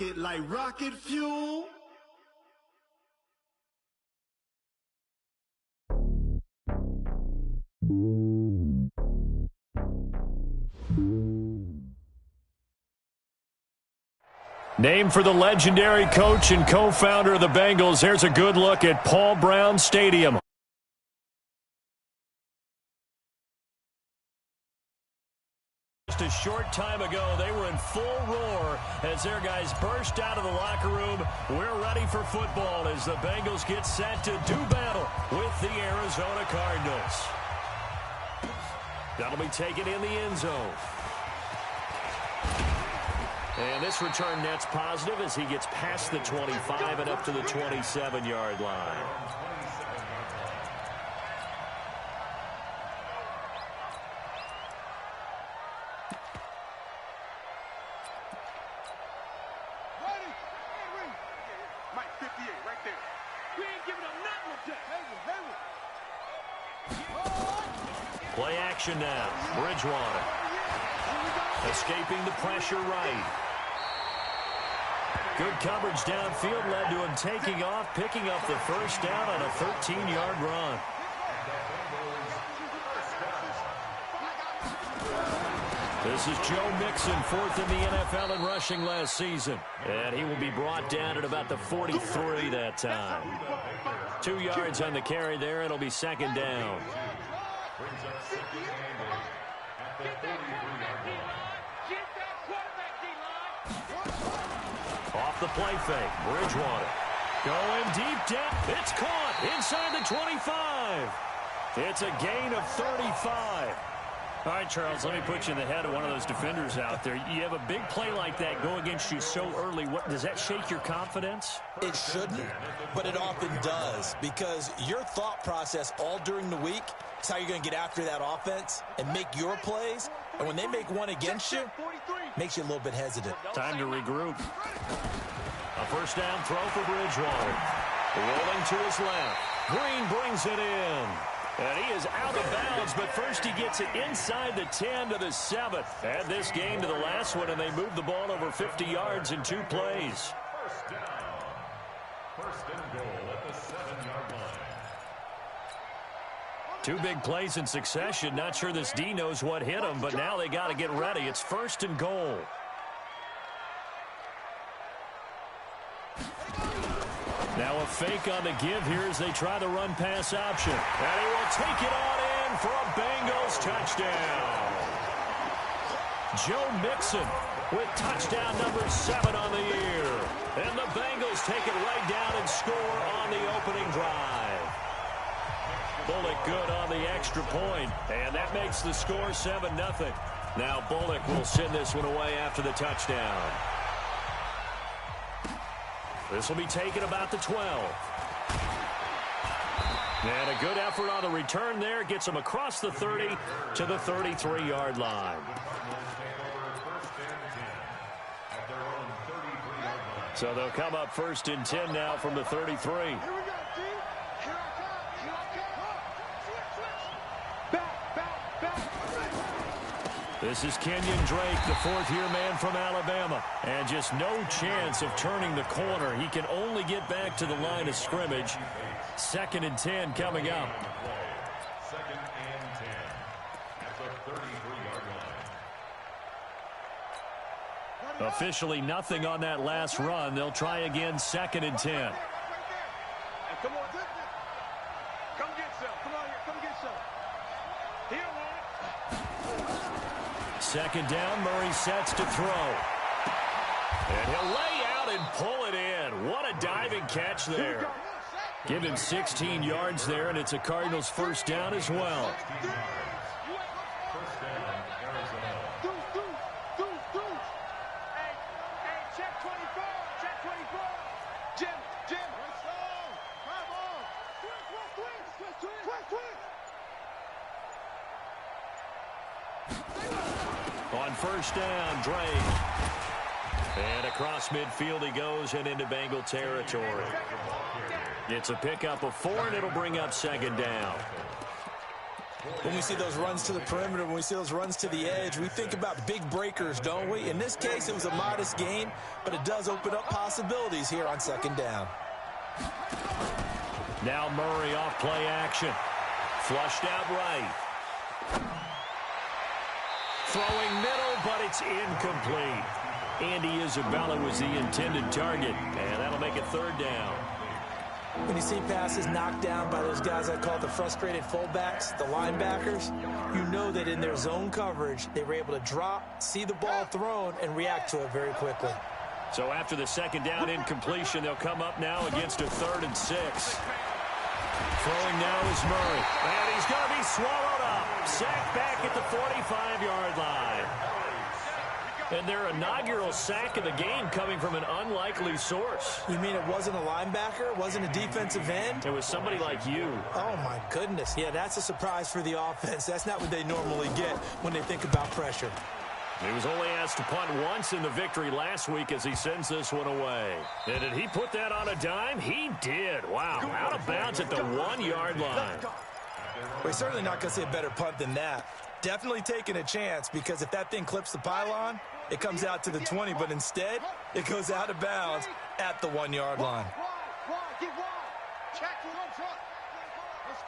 it like rocket fuel. Named for the legendary coach and co-founder of the Bengals, here's a good look at Paul Brown Stadium. Just a short time ago, they were in full roar as their guys burst out of the locker room. We're ready for football as the Bengals get set to do battle with the Arizona Cardinals. That'll be taken in the end zone. And this return net's positive as he gets past the 25 and up to the 27-yard line. Mike 58 right there. We ain't giving up nothing with that. Play action now. Bridgewater. Escaping the pressure right. Good coverage downfield led to him taking off, picking up the first down on a 13-yard run. This is Joe Mixon, fourth in the NFL in rushing last season. And he will be brought down at about the 43 that time. 2 yards on the carry there. It'll be second down. Off the play fake, Bridgewater. Going deep down. It's caught inside the 25. It's a gain of 35. All right, Charles, let me put you in the head of one of those defenders out there. You have a big play like that go against you so early. What does that shake your confidence? It shouldn't, but it often does because your thought process all during the week is how you're going to get after that offense and make your plays. And when they make one against you, makes you a little bit hesitant. Time to regroup. A first down throw for Bridgewater. Rolling to his left. Green brings it in. And he is out of bounds, but first he gets it inside the 10 to the 7. Add this game to the last one, and they move the ball over 50 yards in 2 plays. First down. First and goal at the 7-yard line. 2 big plays in succession. Not sure this D knows what hit him, but now they got to get ready. It's first and goal. Now a fake on the give here as they try the run-pass option. And he will take it on in for a Bengals touchdown. Joe Mixon with touchdown number 7 on the year. And the Bengals take it right down and score on the opening drive. Bullock good on the extra point, and that makes the score 7-0. Now Bullock will send this one away after the touchdown. This will be taken about the 12. And a good effort on the return there. Gets him across the 30 to the 33-yard line. So they'll come up first and 10 now from the 33. This is Kenyon Drake, the fourth-year man from Alabama. And just no chance of turning the corner. He can only get back to the line of scrimmage. Second and 10 coming up. Second and 10 at the 33-yard line. Officially nothing on that last run. They'll try again second and 10. Hey, come on. Come get some. Come on here. Come get some. Here, man. Second down, Murray sets to throw. And he'll lay out and pull it in. What a diving catch there. Give him 16 yards there, and it's a Cardinals first down as well. First down, Arizona. Hey, check 24. Check 24. Jim. Come on. Twist. On first down, Drake. And across midfield he goes and into Bengal territory. It's a pickup of 4, and it'll bring up second down. When we see those runs to the perimeter, when we see those runs to the edge, we think about big breakers, don't we? In this case, it was a modest gain, but it does open up possibilities here on second down. Now Murray off play action. Flushed out right. Throwing middle, but it's incomplete. Andy Isabella was the intended target, and that'll make it third down. When you see passes knocked down by those guys I call the frustrated fullbacks, the linebackers, you know that in their zone coverage, they were able to drop, see the ball thrown, and react to it very quickly. So after the second down incompletion, they'll come up now against a 3rd and 6. Throwing now is Murray. And he's going to be swallowed up. Sacked back at the 45-yard line. And their inaugural sack of the game coming from an unlikely source. You mean it wasn't a linebacker? It wasn't a defensive end? It was somebody like you. Oh, my goodness. Yeah, that's a surprise for the offense. That's not what they normally get when they think about pressure. He was only asked to punt once in the victory last week as he sends this one away. And did he put that on a dime? He did. Wow. Out of bounds at the 1-yard line. We're certainly not going to see a better punt than that. Definitely taking a chance, because if that thing clips the pylon, it comes out to the 20, but instead, it goes out of bounds at the 1-yard line. Get wide. Check to one front. Let's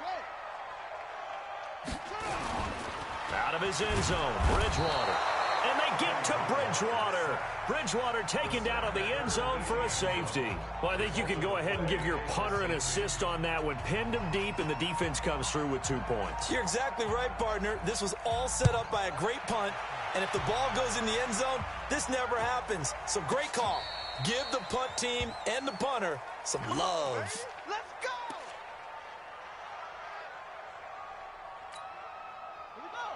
go. Out of his end zone, Bridgewater. And they get to Bridgewater. Bridgewater taken down on the end zone for a safety. Well, I think you can go ahead and give your punter an assist on that one. Pinned him deep, and the defense comes through with 2 points. You're exactly right, partner. This was all set up by a great punt. And if the ball goes in the end zone, this never happens. So great call. Give the punt team and the punter some love. Let's go.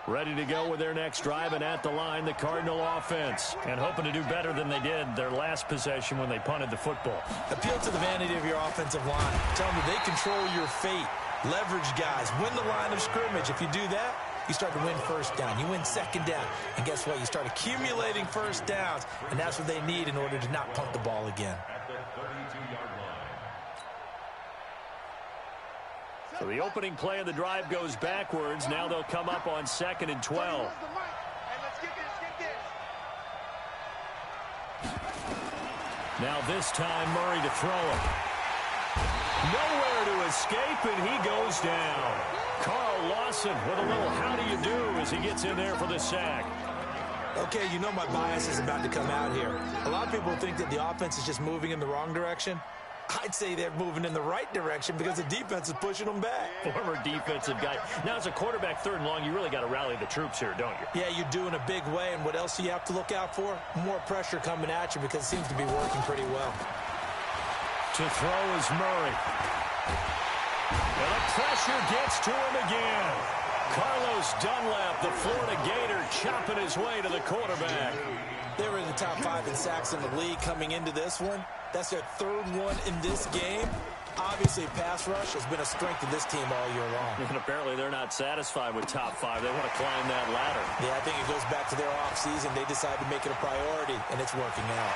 Ready to go with their next drive, and at the line, the Cardinal offense. And hoping to do better than they did their last possession when they punted the football. Appeal to the vanity of your offensive line. Tell them that they control your fate. Leverage guys. Win the line of scrimmage. If you do that, you start to win first down. You win second down. And guess what? You start accumulating first downs. And that's what they need in order to not punt the ball again. So the opening play of the drive goes backwards. Now they'll come up on 2nd and 12. Now this time Murray to throw it. Nowhere to escape, and he goes down. Carl Lawson with a little how do you do as he gets in there for the sack. Okay, you know my bias is about to come out here. A lot of people think that the offense is just moving in the wrong direction. I'd say they're moving in the right direction because the defense is pushing them back. Former defensive guy. Now, as a quarterback 3rd and long, you really got to rally the troops here, don't you? Yeah, you do in a big way. And what else do you have to look out for? More pressure coming at you because it seems to be working pretty well. To throw is Murray. And the pressure gets to him again. Carlos Dunlap, the Florida Gator, chopping his way to the quarterback. They were in the top 5 in sacks in the league coming into this one. That's their 3rd one in this game. Obviously, pass rush has been a strength of this team all year long. And apparently they're not satisfied with top 5. They want to climb that ladder. Yeah, I think it goes back to their offseason. They decided to make it a priority, and it's working out.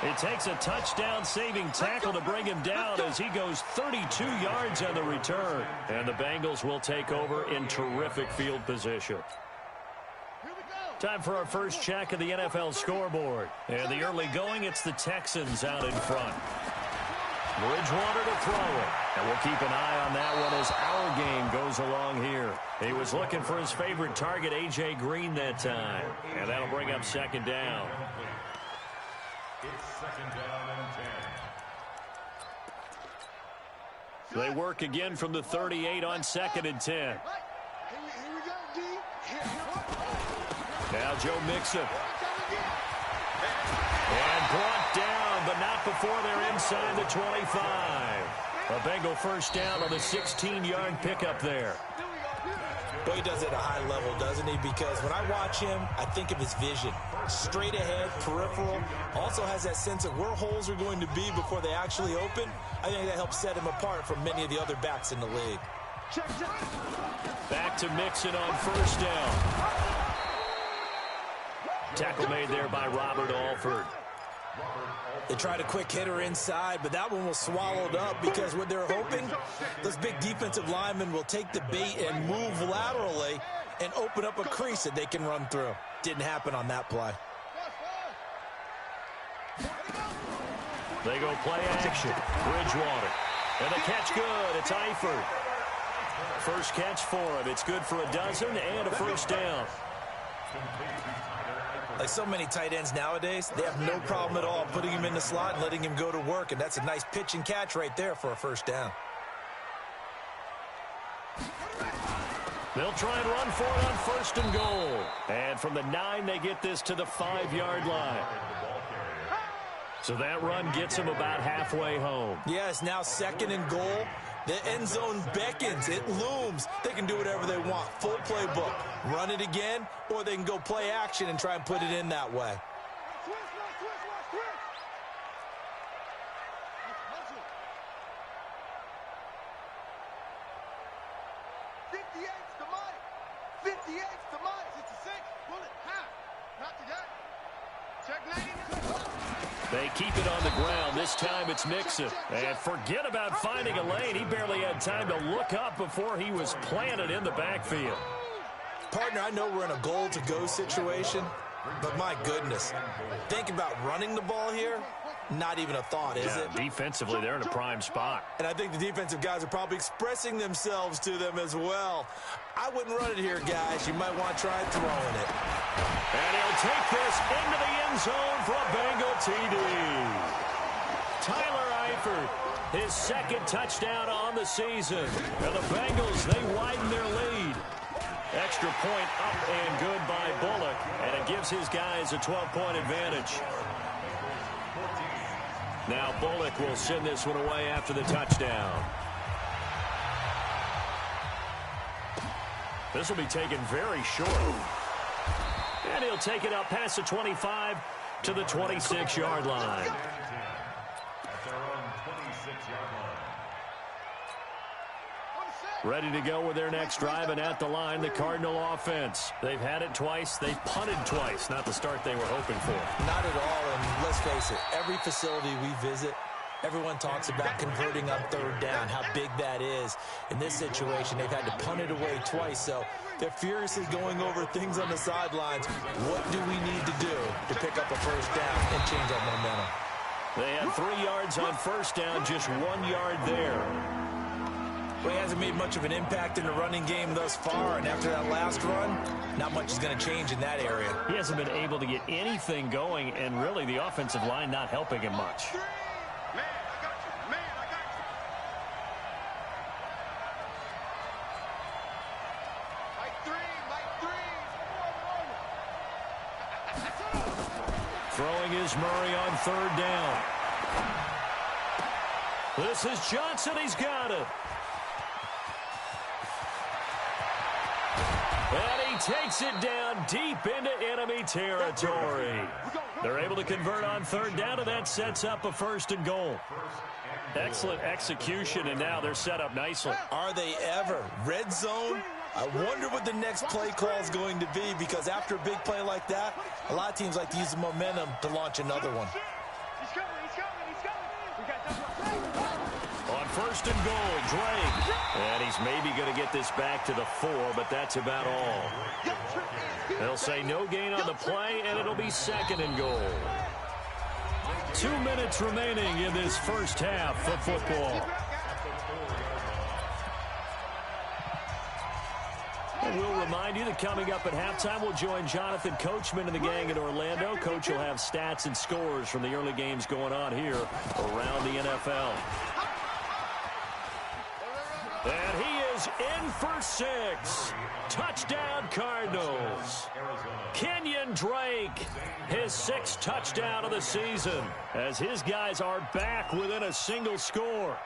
It takes a touchdown-saving tackle to bring him down as he goes 32 yards on the return. And the Bengals will take over in terrific field position. Time for our first check of the NFL scoreboard. And the early going, it's the Texans out in front. Bridgewater to throw it. And we'll keep an eye on that one as our game goes along here. He was looking for his favorite target, A.J. Green, that time. And that'll bring up 2nd down. It's 2nd down and 10. They work again from the 38 on 2nd and 10. Here we go, D. Now Joe Mixon. And brought down, but not before they're inside the 25. A Bengal first down on the 16-yard pickup there. Boy, he does it at a high level, doesn't he? Because when I watch him, I think of his vision. Straight ahead, peripheral. Also has that sense of where holes are going to be before they actually open. I think that helps set him apart from many of the other backs in the league. Back to Mixon on first down. Tackle made there by Robert Alford. They tried a quick hitter inside, but that one was swallowed up because what they're hoping, those big defensive linemen will take the bait and move laterally and open up a crease that they can run through. Didn't happen on that play. They go play action. Bridgewater. And the catch good. It's Eifert. First catch for him. It's good for a dozen and a first down. Like so many tight ends nowadays, they have no problem at all putting him in the slot and letting him go to work, and that's a nice pitch and catch right there for a first down. They'll try and run for it on first and goal. And from the 9, they get this to the 5-yard line. So that run gets them about halfway home. Yes, now second and goal. The end zone beckons. It looms. They can do whatever they want. Full playbook. Run it again, or they can go play action and try and put it in that way. They keep it on the ground. This time it's Mixon. And forget about finding a lane. He barely had time to look up before he was planted in the backfield. Partner, I know we're in a goal-to-go situation, but my goodness, think about running the ball here. Not even a thought, is it? Defensively, they're in a prime spot. And I think the defensive guys are probably expressing themselves to them as well. I wouldn't run it here, guys. You might want to try throwing it. And he'll take this into the end zone for a Bengal TD. Tyler Eifert, his second touchdown on the season. And the Bengals, they widen their lead. Extra point up and good by Bullock. And it gives his guys a 12-point advantage. Now Bullock will send this one away after the touchdown. This will be taken very short. And he'll take it up past the 25 to the 26-yard line. At their own 26-yard line. Ready to go with their next drive, and at the line, the Cardinal offense. They've had it twice. They've punted twice. Not the start they were hoping for. Not at all, and let's face it, every facility we visit, everyone talks about converting on third down, how big that is. In this situation, they've had to punt it away twice, so they're furiously going over things on the sidelines. What do we need to do to pick up a first down and change our momentum? They had 3 yards on first down, just 1 yard there. Well, he hasn't made much of an impact in the running game thus far, and after that last run, not much is going to change in that area. He hasn't been able to get anything going, and really the offensive line not helping him much. Man, I got you. Man, I got you. Mike 3. Throwing is Murray on third down. This is Johnson. He's got it. And he takes it down deep into enemy territory. They're able to convert on third down, and that sets up a first and goal. Excellent execution, and now they're set up nicely. Are they ever? Red zone? I wonder what the next play call is going to be, because after a big play like that, a lot of teams like to use the momentum to launch another one. He's coming. We got that. On first and goal, Drake. And he's maybe going to get this back to the 4, but that's about all. They'll say no gain on the play, and it'll be second and goal. 2 minutes remaining in this first half of football. And we'll remind you that coming up at halftime, we'll join Jonathan Coachman and the gang in Orlando. Coach will have stats and scores from the early games going on here around the NFL. And he is in for 6. Touchdown, Cardinals. Kenyon Drake, his 6th touchdown of the season, as his guys are back within a single score.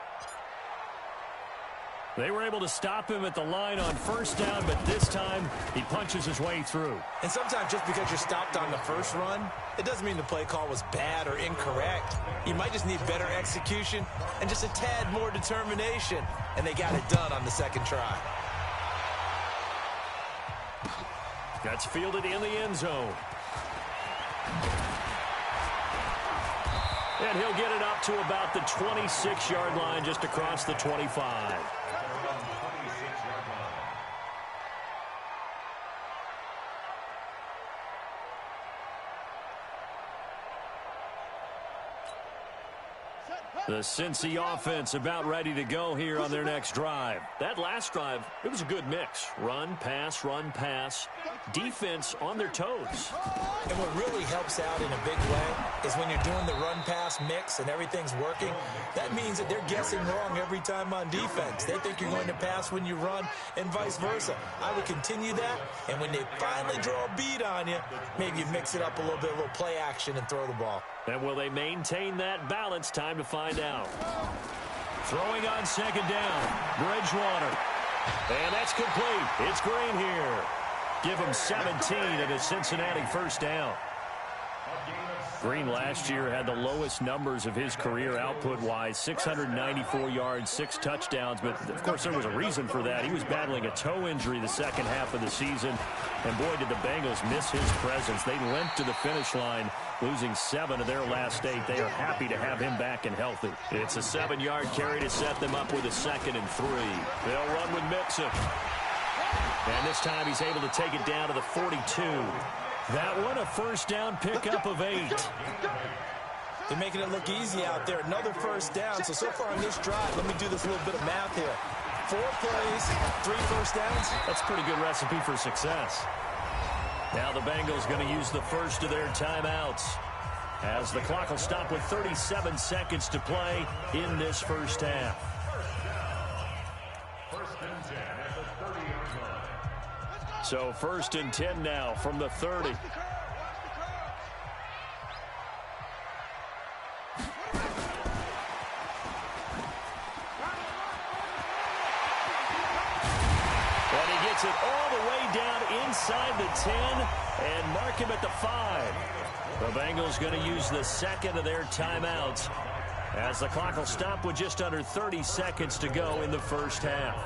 They were able to stop him at the line on first down, but this time he punches his way through. And sometimes just because you're stopped on the first run, it doesn't mean the play call was bad or incorrect. You might just need better execution and just a tad more determination. And they got it done on the second try. That's fielded in the end zone. And he'll get it up to about the 26-yard line, just across the 25. The Cincy offense about ready to go here on their next drive. That last drive, it was a good mix. Run, pass, defense on their toes. And what really helps out in a big way is when you're doing the run-pass mix and everything's working, that means that they're guessing wrong every time on defense. They think you're going to pass when you run and vice versa. I would continue that, and when they finally draw a beat on you, maybe you mix it up a little bit, a little play action, and throw the ball. And will they maintain that balance? Time to find out. Throwing on second down, Bridgewater. And that's complete. It's Green here. Give him 17 at a Cincinnati first down. Green last year had the lowest numbers of his career output-wise, 694 yards, 6 touchdowns. But, of course, there was a reason for that. He was battling a toe injury the second half of the season. And, boy, did the Bengals miss his presence. They limped to the finish line, losing 7 of their last 8. They are happy to have him back and healthy. It's a 7-yard carry to set them up with a 2nd and 3. They'll run with Mixon. And this time he's able to take it down to the 42. That one, a first down pickup of 8. They're making it look easy out there. Another first down. So far on this drive, let me do this little bit of math here. 4 plays, 3 first downs. That's a pretty good recipe for success. Now the Bengals going to use the first of their timeouts, as the clock will stop with 37 seconds to play in this first half. First and 10 at the 30-yard line. So 1st and 10 now from the 30. And he gets it all the way down inside the 10 and mark him at the 5. The Bengals going to use the 2nd of their timeouts, as the clock will stop with just under 30 seconds to go in the first half.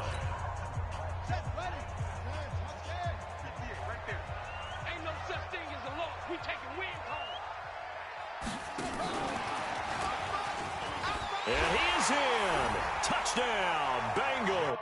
And he is in. Touchdown, Bengals.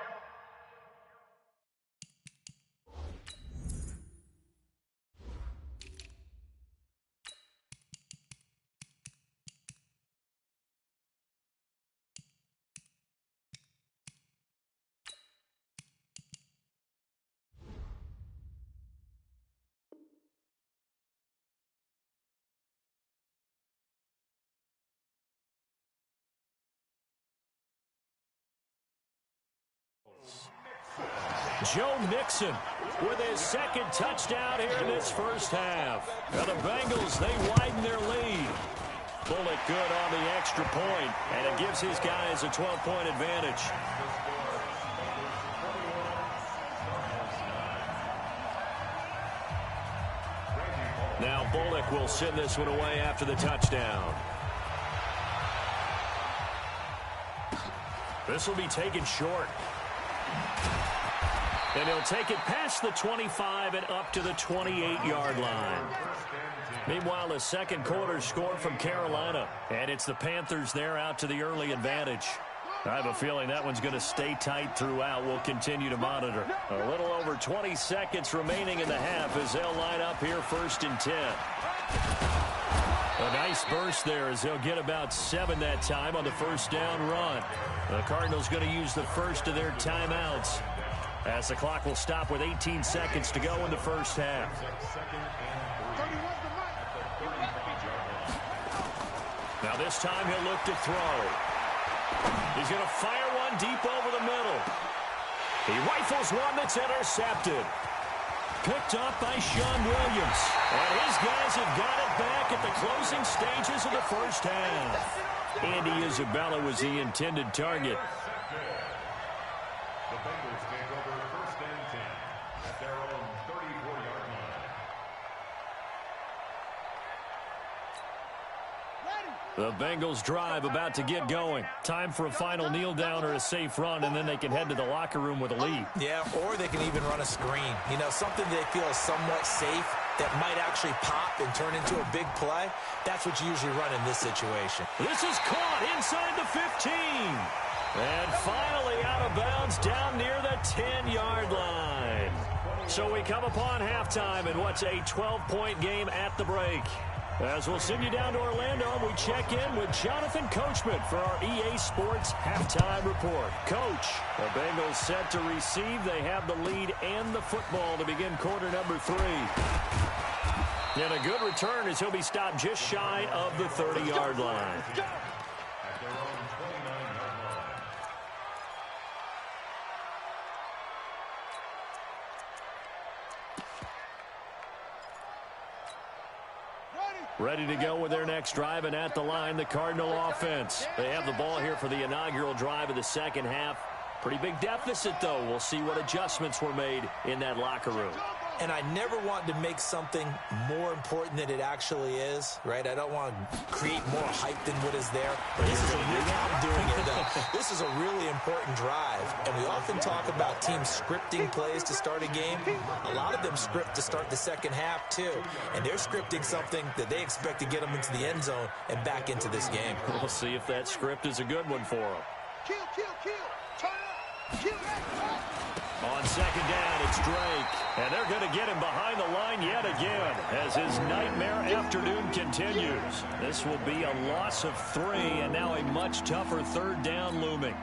Joe Mixon with his 2nd touchdown here in this first half. Now the Bengals, they widen their lead. Bullock good on the extra point, and it gives his guys a 12-point advantage. Now Bullock will send this one away after the touchdown. This will be taken short. And he'll take it past the 25 and up to the 28-yard line. Meanwhile, the second quarter score from Carolina. And it's the Panthers there out to the early advantage. I have a feeling that one's going to stay tight throughout. We'll continue to monitor. A little over 20 seconds remaining in the half as they'll line up here 1st and 10. A nice burst there as they'll get about 7 that time on the first down run. The Cardinals going to use the first of their timeouts, as the clock will stop with 18 seconds to go in the first half. Now this time he'll look to throw. He's going to fire one deep over the middle. He rifles one that's intercepted. Picked up by Sean Williams. And his guys have got it back at the closing stages of the first half. Andy Isabella was the intended target. The Bengals take over 1st and 10 at their own 34-yard line. The Bengals drive about to get going. Time for a final kneel down or a safe run, and then they can head to the locker room with a lead. Yeah, or they can even run a screen. You know, something they feel is somewhat safe that might actually pop and turn into a big play, that's what you usually run in this situation. This is caught inside the 15. And finally out of bounds down near the 10-yard line. So we come upon halftime in what's a 12-point game at the break. As we'll send you down to Orlando, we check in with Jonathan Coachman for our EA Sports Halftime Report. Coach, the Bengals set to receive. They have the lead and the football to begin quarter number 3. And a good return as he'll be stopped just shy of the 30-yard line. Ready to go with their next drive, and at the line, the Cardinal offense. They have the ball here for the inaugural drive of the second half. Pretty big deficit, though. We'll see what adjustments were made in that locker room. And I never want to make something more important than it actually is, right? I don't want to create more hype than what is there. But this is I'm doing it, though. This is a really important drive. And we often talk about teams scripting plays to start a game. A lot of them script to start the second half, too. And they're scripting something that they expect to get them into the end zone and back into this game. We'll see if that script is a good one for them. Kill. Turn up. Kill that. On second down, it's Drake. And they're going to get him behind the line yet again as his nightmare afternoon continues. This will be a loss of 3, and now a much tougher third down looming.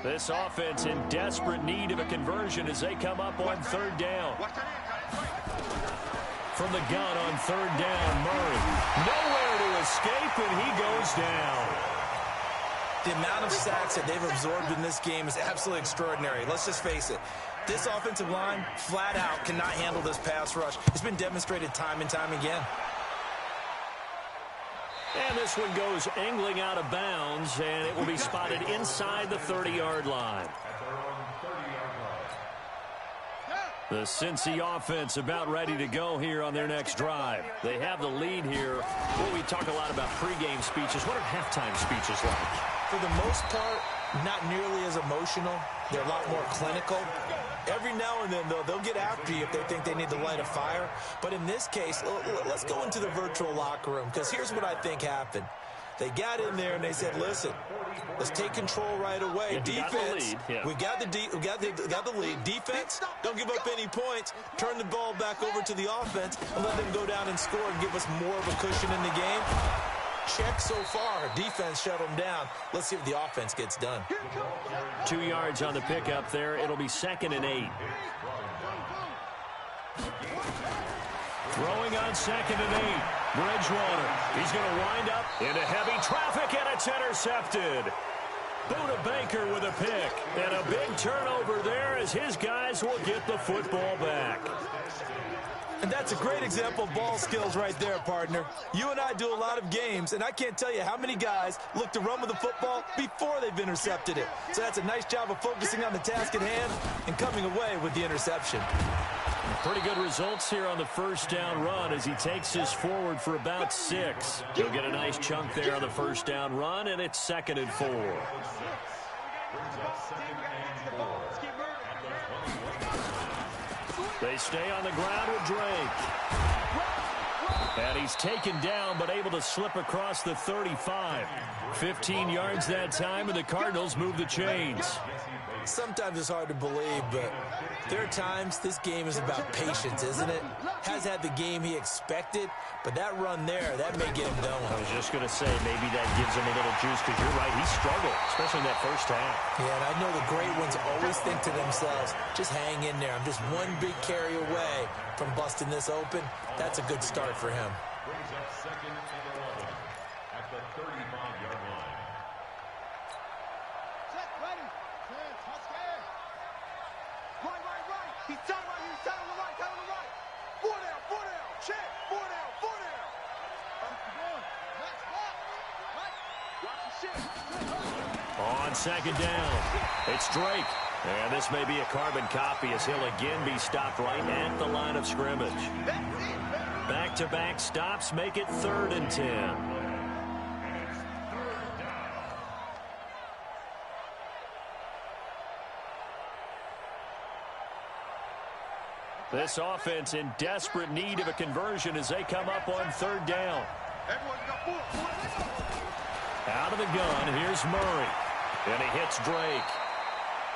This offense in desperate need of a conversion as they come up on third down. From the gun on third down, Murray. Nowhere to escape, and he goes down. The amount of sacks that they've absorbed in this game is absolutely extraordinary. Let's just face it. This offensive line, flat out, cannot handle this pass rush. It's been demonstrated time and time again. And this one goes angling out of bounds, and it will be spotted inside the 30-yard line. The Cincy offense about ready to go here on their next drive. They have the lead here. Well, we talk a lot about pregame speeches. What are halftime speeches like? For the most part, not nearly as emotional. They're a lot more clinical. Every now and then, though, they'll get after you if they think they need to light a fire. But in this case, let's go into the virtual locker room, because here's what I think happened. They got in there and they said, listen, let's take control right away. Defense, we got the lead. Defense, don't give up any points. Turn the ball back over to the offense and let them go down and score and give us more of a cushion in the game. Check so far. Defense shut them down. Let's see if the offense gets done. 2 yards on the pickup there. It'll be 2nd and 8. Throwing on 2nd and 8. Bridgewater. He's going to wind up into heavy traffic, and it's intercepted. Buda Baker with a pick. And a big turnover there as his guys will get the football back. And that's a great example of ball skills right there, partner. You and I do a lot of games, and I can't tell you how many guys look to run with the football before they've intercepted it. So that's a nice job of focusing on the task at hand and coming away with the interception. Pretty good results here on the first down run as he takes this forward for about 6. He'll get a nice chunk there on the first down run, and it's 2nd and 4. They stay on the ground with Drake. And he's taken down but able to slip across the 35. 15 yards that time, and the Cardinals move the chains. Sometimes it's hard to believe, but there are times this game is about patience, isn't it? Has had the game he expected, but that run there, that may get him going. I was just going to say, maybe that gives him a little juice, because you're right, he struggled, especially in that first half. Yeah, and I know the great ones always think to themselves, just hang in there. I'm just one big carry away from busting this open. That's a good start for him. Brings up 2nd and 11 at the 35-yard line. Set, ready. Set, touchdown. Right. He's tied right. He's tied on the right. Tied on the right. 4 down. Check. 4 down. Next block. Right. Watch the shit. On 2nd down, it's Drake. And this may be a carbon copy as he'll again be stopped right at the line of scrimmage. Back-to-back stops make it 3rd and 10. This offense in desperate need of a conversion as they come up on third down. Out of the gun, here's Murray. And he hits Drake.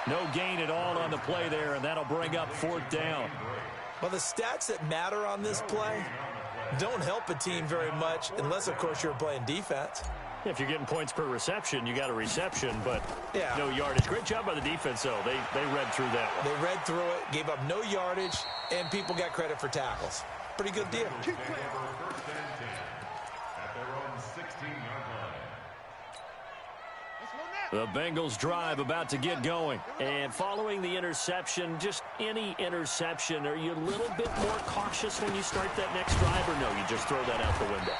No gain at all on the play there, and that'll bring up fourth down. Well, the stats that matter on this play don't help a team very much unless, of course, you're playing defense. If you're getting points per reception, you got a reception, but yeah, no yardage. Great job by the defense, though. They read through that one. They read through it, gave up no yardage, and people got credit for tackles. Pretty good deal. At their own 16-yard line. The Bengals drive about to get going. And following the interception, just any interception, are you a little bit more cautious when you start that next drive, or no, you just throw that out the window?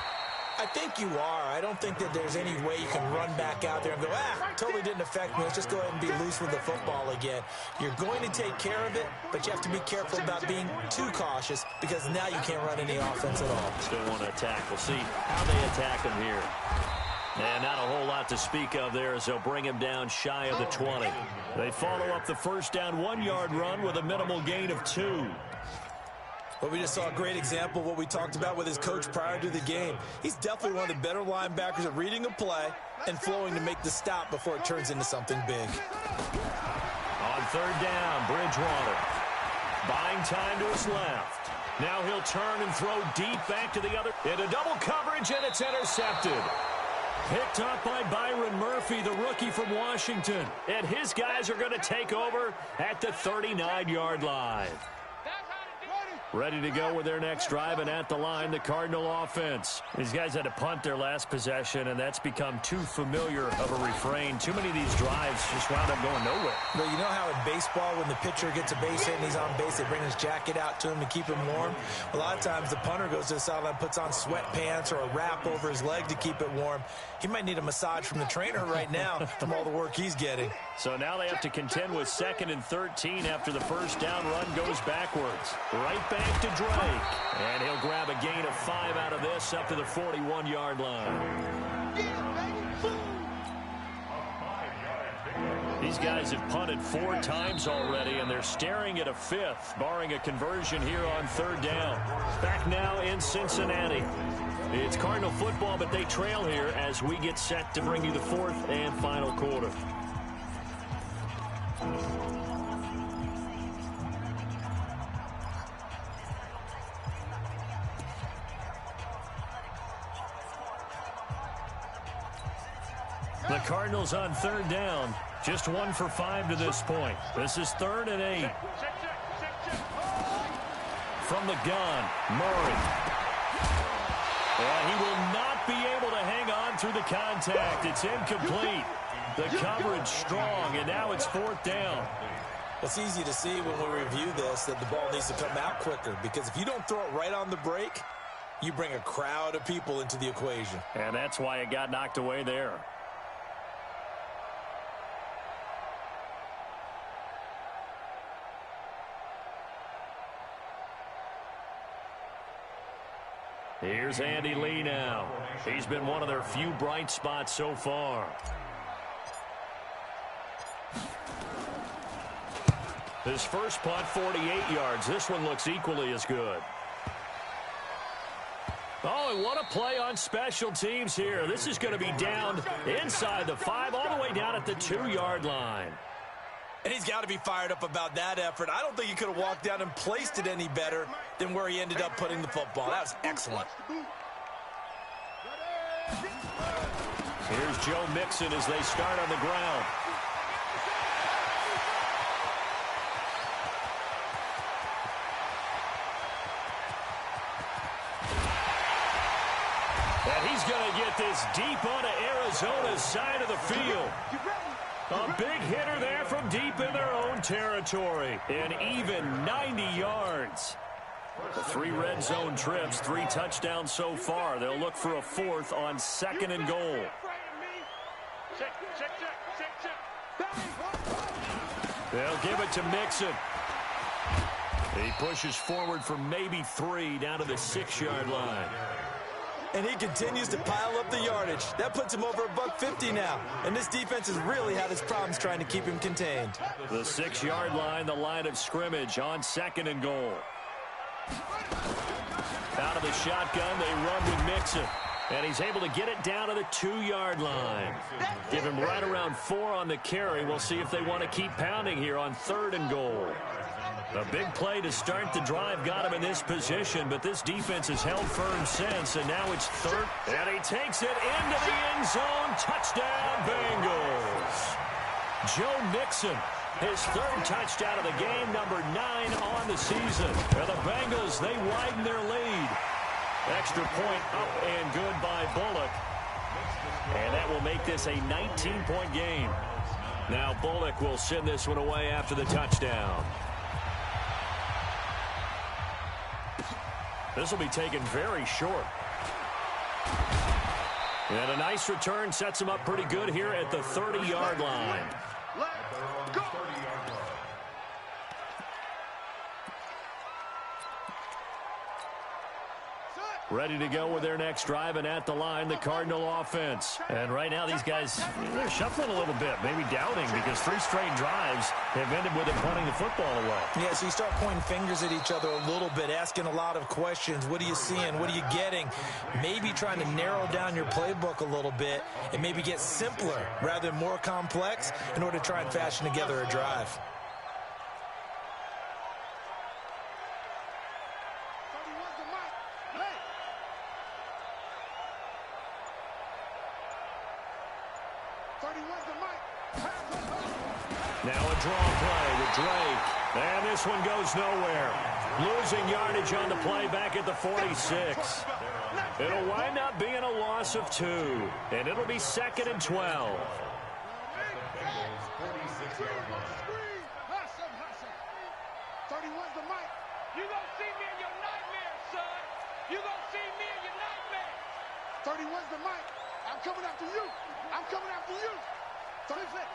I think you are. I don't think that there's any way you can run back out there and go, totally didn't affect me. Let's just go ahead and be loose with the football again. You're going to take care of it, but you have to be careful about being too cautious because now you can't run any offense at all. Still want to attack. We'll see how they attack him here. And not a whole lot to speak of there as they'll bring him down shy of the 20. They follow up the first down 1-yard run with a minimal gain of 2. Well, we just saw a great example of what we talked about with his coach prior to the game. He's definitely one of the better linebackers at reading a play and flowing to make the stop before it turns into something big. On third down, Bridgewater. Buying time to his left. Now he'll turn and throw deep back to the other. Into double coverage, and it's intercepted. Picked up by Byron Murphy, the rookie from Washington. And his guys are going to take over at the 39-yard line. Ready to go with their next drive, and at the line, the Cardinal offense. These guys had to punt their last possession, and that's become too familiar of a refrain. Too many of these drives just wound up going nowhere. But you know how in baseball, when the pitcher gets a base hit and he's on base, they bring his jacket out to him to keep him warm? A lot of times the punter goes to the sideline, puts on sweatpants or a wrap over his leg to keep it warm. He might need a massage from the trainer right now from all the work he's getting. So now they have to contend with 2nd and 13 after the first down run goes backwards. Right back to Drake. And he'll grab a gain of 5 out of this up to the 41-yard line. These guys have punted 4 times already, and they're staring at a 5th, barring a conversion here on third down. Back now in Cincinnati. It's Cardinal football, but they trail here as we get set to bring you the 4th and final quarter. The Cardinals on third down. Just 1 for 5 to this point. This is 3rd and 8. From the gun, Murray. And he will not be able to hang on through the contact. It's incomplete. The coverage strong, and now it's 4th down. It's easy to see when we review this that the ball needs to come out quicker, because if you don't throw it right on the break, you bring a crowd of people into the equation. And that's why it got knocked away there. Here's Andy Lee now. He's been one of their few bright spots so far. His first punt, 48 yards. This one looks equally as good. Oh, and what a play on special teams here. This is going to be down inside the 5, all the way down at the 2-yard line. And he's got to be fired up about that effort. I don't think he could have walked down and placed it any better than where he ended up putting the football. That was excellent. Here's Joe Mixon as they start on the ground. And he's going to get this deep onto Arizona's side of the field. A big hitter there from deep in their own territory. An even 90 yards. 3 red zone trips, 3 touchdowns so far. They'll look for a 4th on 2nd and goal. They'll give it to Mixon. He pushes forward for maybe 3 down to the 6-yard line. And he continues to pile up the yardage. That puts him over $150 now. And this defense has really had its problems trying to keep him contained. The 6-yard line, the line of scrimmage on 2nd and goal. Out of the shotgun, they run with Mixon. And he's able to get it down to the 2-yard line. Give him right around 4 on the carry. We'll see if they want to keep pounding here on 3rd and goal. A big play to start the drive got him in this position, but this defense has held firm since, and now it's 3rd. And he takes it into the end zone. Touchdown, Bengals. Joe Mixon, his 3rd touchdown of the game, number 9 on the season. And the Bengals, they widen their lead. Extra point up and good by Bullock. And that will make this a 19-point game. Now Bullock will send this one away after the touchdown. This will be taken very short. And a nice return sets him up pretty good here at the 30-yard line. Let's go. Ready to go with their next drive, and at the line, the Cardinal offense. And right now, these guys, they're shuffling a little bit, maybe doubting, because 3 straight drives have ended with them punting the football away. Yeah, so you start pointing fingers at each other a little bit, asking a lot of questions. What are you seeing? What are you getting? Maybe trying to narrow down your playbook a little bit and maybe get simpler rather than more complex in order to try and fashion together a drive. Now a draw play with Drake. And this one goes nowhere. Losing yardage on the play back at the 46. It'll wind up being a loss of 2. And it'll be 2nd and 12. 31's the mic. You gonna see me in your nightmares, son. You gonna see me in your nightmares. 31's the mic. I'm coming after you. I'm coming after you. 36.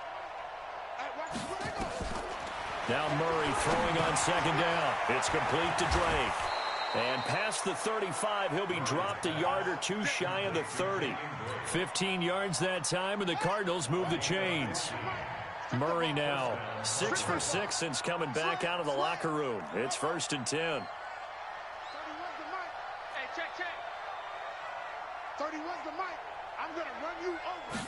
Now Murray throwing on 2nd down. It's complete to Drake. And past the 35, he'll be dropped a yard or 2 shy of the 30. 15 yards that time, and the Cardinals move the chains. Murray now 6 for 6 since coming back out of the locker room. It's 1st and 10. 31's the mic. Hey, check. 31's the mic. I'm going to run you over.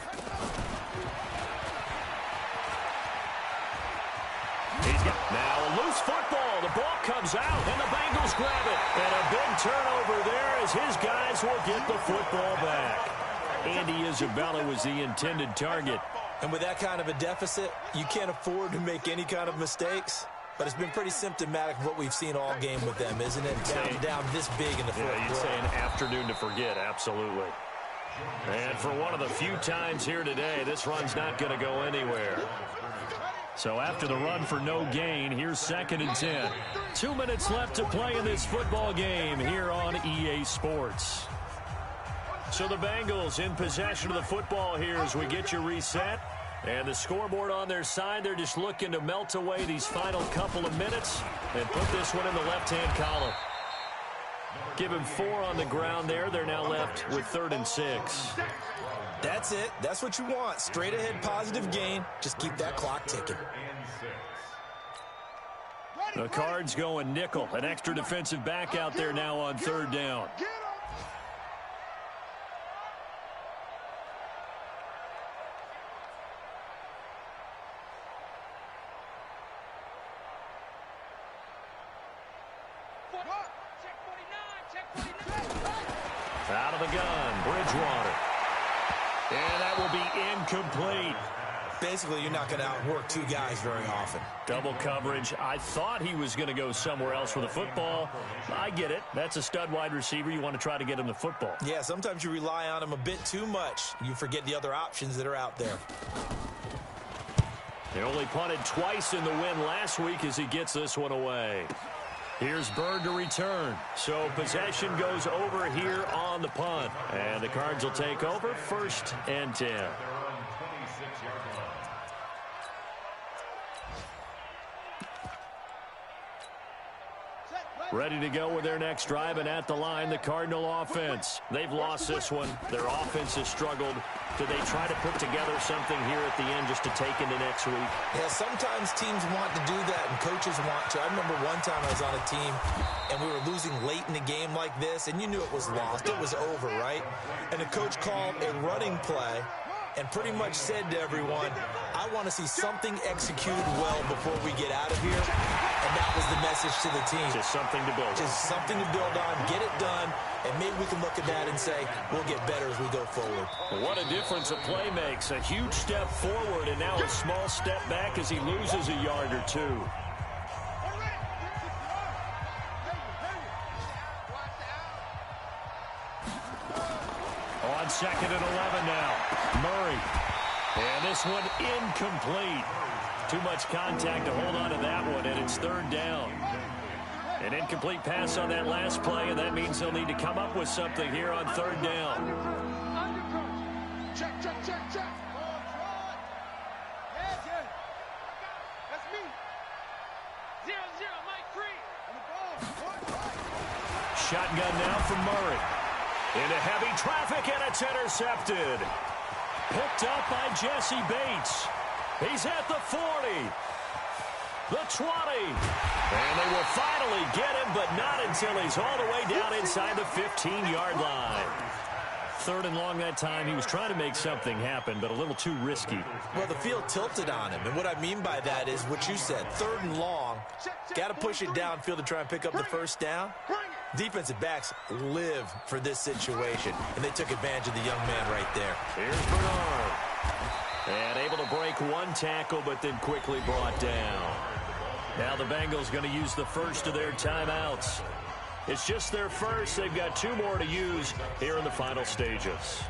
Now a loose football. The ball comes out, and the Bengals grab it. And a big turnover there as his guys will get the football back. Andy Isabella was the intended target. And with that kind of a deficit, you can't afford to make any kind of mistakes. But it's been pretty symptomatic of what we've seen all game with them, isn't it? Down this big in the fourth quarter. You'd say an afternoon to forget, absolutely. And for one of the few times here today, this run's not going to go anywhere. So after the run for no gain, here's 2nd and 10. 2 minutes left to play in this football game here on EA Sports. So the Bengals in possession of the football here as we get you reset. And the scoreboard on their side, they're just looking to melt away these final couple of minutes and put this one in the left-hand column. Give him 4 on the ground there. They're now left with 3rd and 6. That's it. That's what you want. Straight ahead positive gain. Just keep that clock ticking. The Cards going nickel. An extra defensive back out there now on 3rd down. Out of the gun, Bridgewater. And that will be incomplete. Basically, you're not going to outwork 2 guys very often. Double coverage. I thought he was going to go somewhere else for the football. I get it. That's a stud wide receiver. You want to try to get him the football. Yeah, sometimes you rely on him a bit too much. You forget the other options that are out there. He only punted twice in the win last week as he gets this one away. Here's Bird to return. So possession goes over here on the punt. And the Cards will take over 1st and 10. Ready to go with their next drive, and at the line, the Cardinal offense. They've lost this one. Their offense has struggled. Do they try to put together something here at the end just to take into next week? Yeah, sometimes teams want to do that, and coaches want to. I remember one time I was on a team, and we were losing late in the game like this, and you knew it was lost. It was over, right? And the coach called a running play and pretty much said to everyone, I want to see something executed well before we get out of here. And that was the message to the team. Just something to build on. Just something to build on, get it done, and maybe we can look at that and say, we'll get better as we go forward. What a difference a play makes. A huge step forward, and now a small step back as he loses a yard or two. On 2nd and 11 now. Murray. And this one incomplete. Too much contact to hold on to that one, and it's 3rd down. An incomplete pass on that last play, and that means they'll need to come up with something here on 3rd down. Check, check, check, check. That's me. 0-0, Mike Free. Shotgun now from Murray. Into heavy traffic, and it's intercepted. Picked up by Jesse Bates. He's at the 40. The 20. And they will finally get him, but not until he's all the way down inside the 15-yard line. 3rd and long that time. He was trying to make something happen, but a little too risky. Well, the field tilted on him, and what I mean by that is what you said. 3rd and long, got to push it downfield to try and pick up the first down. Defensive backs live for this situation, and they took advantage of the young man right there. Here's Bernard. And able to break one tackle, but then quickly brought down. Now the Bengals going to use the first of their timeouts. It's just their first. They've got 2 more to use here in the final stages.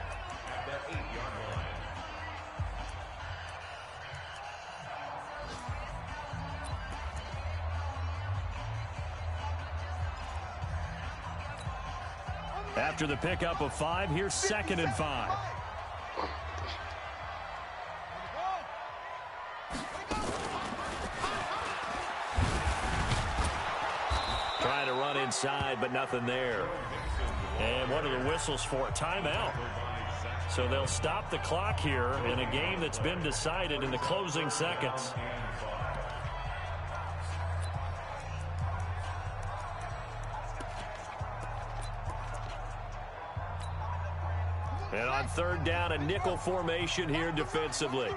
After the pickup of 5, here's 2nd and 5. Trying to run inside, but nothing there. And what are the whistles for? Timeout. So they'll stop the clock here in a game that's been decided in the closing seconds. And on 3rd down, a nickel formation here defensively.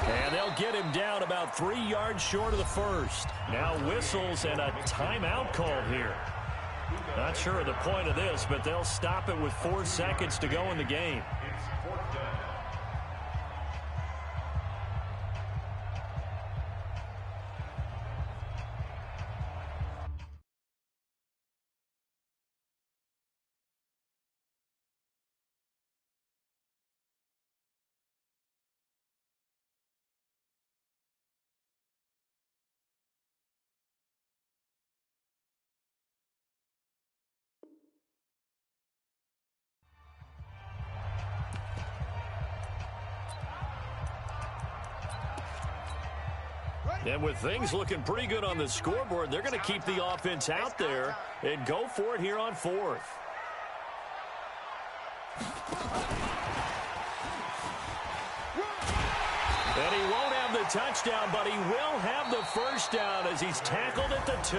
And they'll get him down about 3 yards short of the first. Now whistles and a timeout call here. Not sure of the point of this, but they'll stop it with 4 seconds to go in the game. And with things looking pretty good on the scoreboard, they're going to keep the offense out there and go for it here on 4th. And he won't have the touchdown, but he will have the first down as he's tackled at the 2.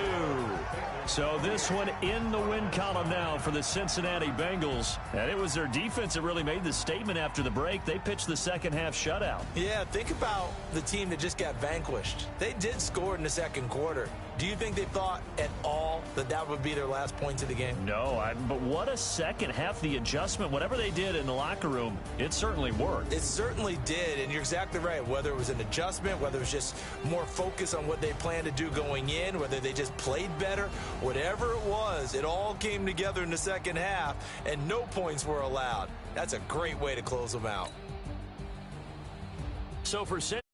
So this one in the win column now for the Cincinnati Bengals. And it was their defense that really made the statement after the break. They pitched the second-half shutout. Yeah, think about the team that just got vanquished. They did score in the 2nd quarter. Do you think they thought at all that that would be their last points of the game? No, but what a second half. The adjustment, whatever they did in the locker room, it certainly worked. It certainly did, and you're exactly right. Whether it was an adjustment, whether it was just more focus on what they planned to do going in, whether they just played better, whatever it was, it all came together in the second half, and no points were allowed. That's a great way to close them out. So for